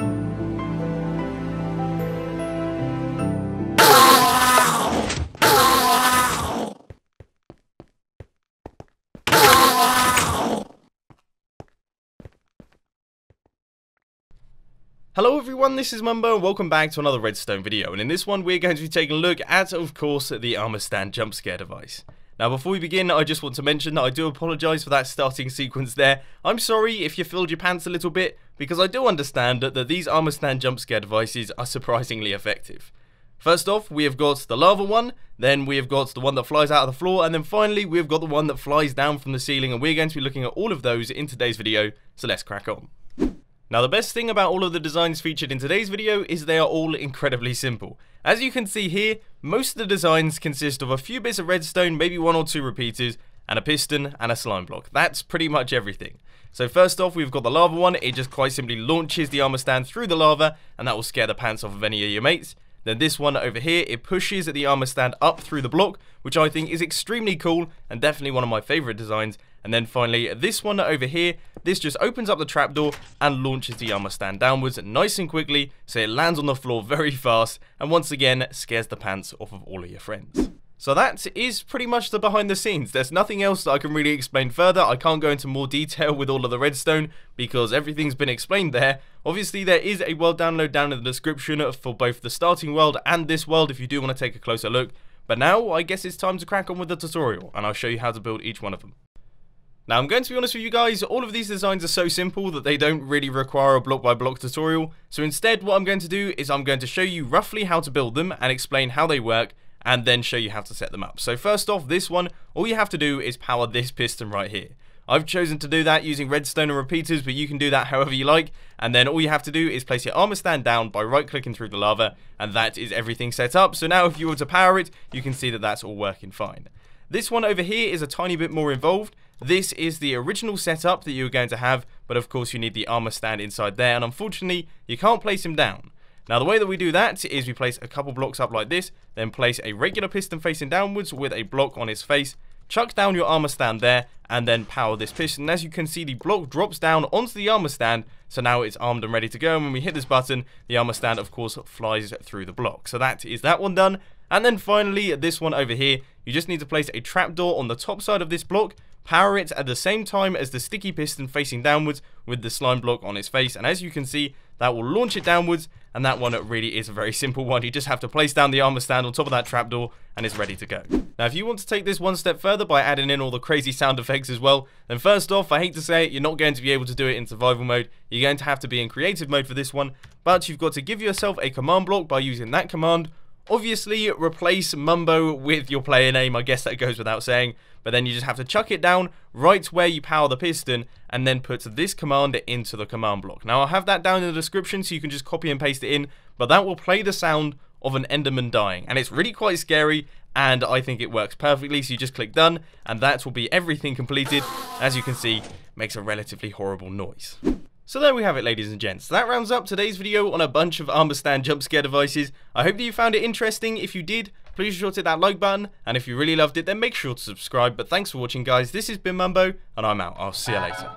Hello everyone, this is Mumbo and welcome back to another Redstone video, and in this one we're going to be taking a look at, of course, the Armour stand jump scare device. Now before we begin, I just want to mention that I do apologise for that starting sequence there. I'm sorry if you filled your pants a little bit, because I do understand that these Armour stand jump scare devices are surprisingly effective. First off, we have got the lava one, then we have got the one that flies out of the floor, and then finally we have got the one that flies down from the ceiling, and we're going to be looking at all of those in today's video, so let's crack on. Now the best thing about all of the designs featured in today's video is they are all incredibly simple. As you can see here, most of the designs consist of a few bits of redstone, maybe one or two repeaters, and a piston and a slime block. That's pretty much everything. So first off, we've got the lava one. It just quite simply launches the armor stand through the lava, and that will scare the pants off of any of your mates. Then this one over here, it pushes the armor stand up through the block, which I think is extremely cool and definitely one of my favorite designs. And then finally, this one over here, this just opens up the trapdoor and launches the armor stand downwards nice and quickly, so it lands on the floor very fast, and once again, scares the pants off of all of your friends. So that is pretty much the behind the scenes. There's nothing else that I can really explain further. I can't go into more detail with all of the redstone because everything's been explained there. Obviously, there is a world download down in the description for both the starting world and this world if you do want to take a closer look. But now, I guess it's time to crack on with the tutorial, and I'll show you how to build each one of them. Now, I'm going to be honest with you guys, all of these designs are so simple that they don't really require a block by block tutorial. So instead, what I'm going to do is I'm going to show you roughly how to build them and explain how they work, and then show you how to set them up. So first off, this one, all you have to do is power this piston right here. I've chosen to do that using redstone and repeaters, but you can do that however you like. And then all you have to do is place your armor stand down by right clicking through the lava, and that is everything set up. So now if you were to power it, you can see that that's all working fine. This one over here is a tiny bit more involved. This is the original setup that you're going to have, but of course you need the armor stand inside there, and unfortunately you can't place him down. Now the way that we do that is we place a couple blocks up like this, then place a regular piston facing downwards with a block on its face, chuck down your armor stand there, and then power this piston. As you can see, the block drops down onto the armor stand, so now it's armed and ready to go, and when we hit this button, the armor stand of course flies through the block. So that is that one done. And then finally, this one over here, you just need to place a trapdoor on the top side of this block, power it at the same time as the sticky piston facing downwards with the slime block on its face, and as you can see, that will launch it downwards, and that one really is a very simple one. You just have to place down the armor stand on top of that trapdoor, and it's ready to go. Now, if you want to take this one step further by adding in all the crazy sound effects as well, then first off, I hate to say it, you're not going to be able to do it in survival mode. You're going to have to be in creative mode for this one, but you've got to give yourself a command block by using that command. Obviously, replace Mumbo with your player name, I guess that goes without saying, but then you just have to chuck it down right where you power the piston, and then put this command into the command block. Now, I'll have that down in the description so you can just copy and paste it in, but that will play the sound of an enderman dying, and it's really quite scary, and I think it works perfectly. So you just click done, and that will be everything completed. As you can see, makes a relatively horrible noise. So there we have it, ladies and gents. That rounds up today's video on a bunch of armor stand jump scare devices. I hope that you found it interesting. If you did, please be sure to hit that like button, and if you really loved it, then make sure to subscribe. But thanks for watching, guys. This has been Mumbo, and I'm out. I'll see you later.